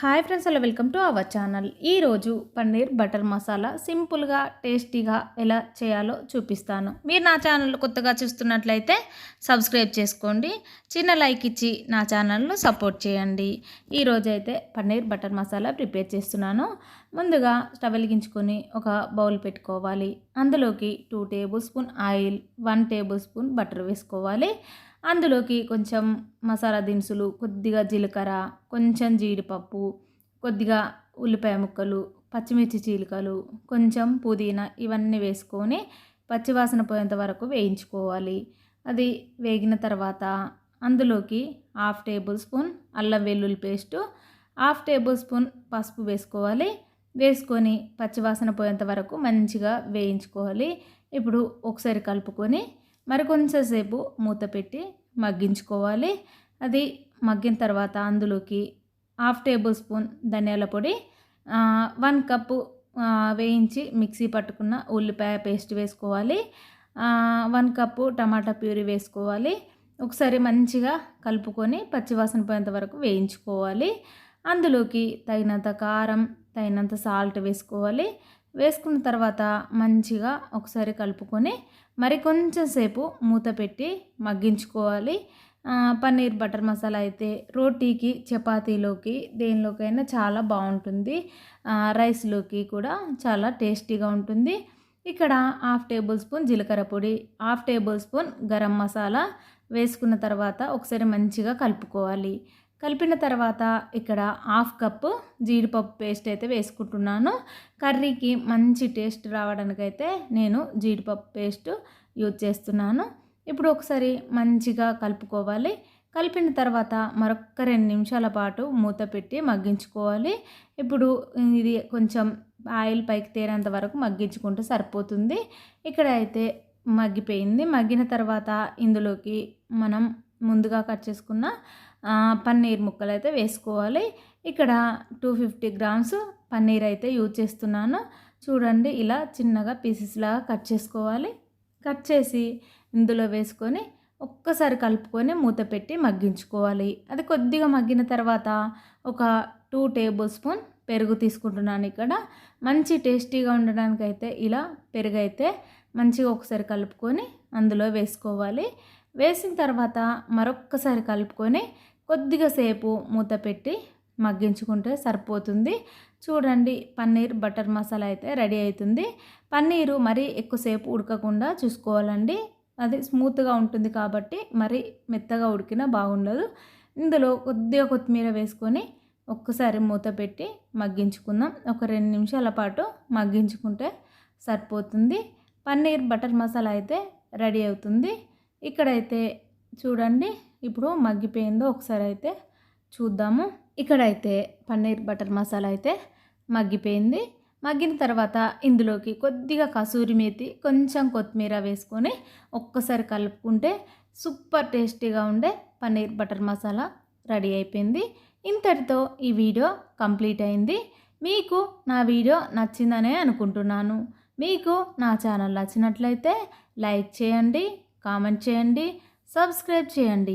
Hi friends, hello, welcome to our channel. ఈరోజు paneer butter masala సింపుల్గా టేస్టీగా ఎలా చేయాలో చూపిస్తాను. మీరు నా ఛానల్ కొత్తగా చూస్తున్నట్లయితే సబ్స్క్రైబ్ చేసుకోండి, చిన్న లైక్ ఇచ్చి నా ఛానల్ను సపోర్ట్ చేయండి. ఈరోజైతే పన్నీర్ బటర్ మసాలా ప్రిపేర్ చేస్తున్నాను. ముందుగా స్టవ్ వెలిగించుకొని ఒక బౌల్ పెట్టుకోవాలి. అందులోకి 2 table spoon oil, 1 table spoon butter వేసుకోవాలి. అందులోకి కొంచెం మసాలా దినుసులు, కొద్దిగా జీలకర్ర, కొంచెం జీడిపప్పు, కొద్దిగా ఉల్లిపాయ ముక్కలు, పచ్చిమిర్చి చీలికలు, కొంచెం పుదీనా ఇవన్నీ వేసుకొని పచ్చివాసన పోయేంత వరకు వేయించుకోవాలి. అది వేగిన తర్వాత అందులోకి 1/2 టేబుల్ స్పూన్ అల్లం వెల్లుల్లి పేస్టు, 1/2 టేబుల్ స్పూన్ పసుపు వేసుకోవాలి. వేసుకొని పచ్చివాసన పోయేంత వరకు మంచిగా వేయించుకోవాలి. ఇప్పుడు ఒకసారి కలుపుకొని మరికొంచెం సేపు మూత పెట్టి మగ్గించుకోవాలి. అది మగ్గిన తర్వాత అందులోకి 1/2 టేబుల్ స్పూన్ ధనియాల పొడి, 1 కప్పు వేయించి మిక్సీ పట్టుకున్న ఉల్లిపాయ పేస్ట్ వేసుకోవాలి. 1 కప్పు టమాటా ప్యూరీ వేసుకోవాలి. ఒకసారి మంచిగా కలుపుకొని పచ్చివాసన పోయేంత వరకు వేయించుకోవాలి. అందులోకి తగినంత కారం, తగినంత సాల్ట్ వేసుకోవాలి. వేసుకున్న తర్వాత మంచిగా ఒకసారి కలుపుకొని మరికొంచెం సేపు మూత పెట్టి మగ్గించుకోవాలి. పన్నీర్ బటర్ మసాలా అయితే రోటీకి, చపాతీలోకి, దేనిలోకైనా చాలా బాగుంటుంది. రైస్లోకి కూడా చాలా టేస్టీగా ఉంటుంది. ఇక్కడ 1/2 టేబుల్ స్పూన్ జీలకర్ర పొడి, 1/2 టేబుల్ స్పూన్ గరం మసాలా వేసుకున్న తర్వాత ఒకసారి మంచిగా కలుపుకోవాలి. కలిపిన తర్వాత ఇక్కడ 1/2 కప్పు జీడిపప్పు పేస్ట్ అయితే వేసుకుంటున్నాను. కర్రీకి మంచి టేస్ట్ రావడానికైతే నేను జీడిపప్పు పేస్ట్ యూజ్ చేస్తున్నాను. ఇప్పుడు ఒకసారి మంచిగా కలుపుకోవాలి. కలిపిన తర్వాత మరొక 2 నిమిషాల పాటు మూత పెట్టి మగ్గించుకోవాలి. ఇప్పుడు ఇది కొంచెం ఆయిల్ పైకి తేరేంత వరకు మగ్గించుకుంటే సరిపోతుంది. ఇక్కడ అయితే మగ్గిపోయింది. మగ్గిన తర్వాత ఇందులోకి మనం ముందుగా కట్ చేసుకున్న పన్నీర్ ముక్కలు అయితే వేసుకోవాలి. ఇక్కడ 250 గ్రామ్స్ పన్నీర్ అయితే యూజ్ చేస్తున్నాను. చూడండి, ఇలా చిన్నగా పీసెస్ లాగా కట్ చేసుకోవాలి. కట్ చేసి ఇందులో వేసుకొని ఒక్కసారి కలుపుకొని మూత పెట్టి మగ్గించుకోవాలి. అది కొద్దిగా మగ్గిన తర్వాత ఒక 2 టేబుల్ స్పూన్ పెరుగు తీసుకుంటున్నాను. ఇక్కడ మంచి టేస్టీగా ఉండడానికైతే ఇలా పెరుగు అయితే మంచిగా ఒకసారి కలుపుకొని అందులో వేసుకోవాలి. వేసిన తర్వాత మరొక్కసారి కలుపుకొని కొద్దిగా సేపు మూత పెట్టి మగ్గించుకుంటే సరిపోతుంది. చూడండి, పన్నీర్ బటర్ మసాలా అయితే రెడీ అవుతుంది. పన్నీరు మరీ ఎక్కువసేపు ఉడకకుండా చూసుకోవాలండి. అది స్మూత్గా ఉంటుంది కాబట్టి మరి మెత్తగా ఉడికినా బాగుండదు. ఇందులో కొద్దిగా కొత్తిమీర వేసుకొని ఒక్కసారి మూత పెట్టి మగ్గించుకుందాం. ఒక 2 నిమిషాల పాటు మగ్గించుకుంటే సరిపోతుంది. పన్నీర్ బటర్ మసాలా అయితే రెడీ అవుతుంది. ఇక్కడైతే చూడండి, ఇప్పుడు మగ్గిపోయిందో ఒకసారి అయితే చూద్దాము. ఇక్కడైతే పన్నీర్ బటర్ మసాలా అయితే మగ్గిపోయింది. మగ్గిన తర్వాత ఇందులోకి కొద్దిగా కసూరి మేతి, కొంచెం కొత్తిమీర వేసుకొని ఒక్కసారి కలుపుకుంటే సూపర్ టేస్టీగా ఉండే పన్నీర్ బటర్ మసాలా రెడీ అయిపోయింది. ఇంతటితో ఈ వీడియో కంప్లీట్ అయింది. మీకు నా వీడియో నచ్చిందనే అనుకుంటున్నాను. మీకు నా ఛానల్ నచ్చినట్లయితే లైక్ చేయండి, కామెంట్ చేయండి, సబ్స్క్రైబ్ చేయండి.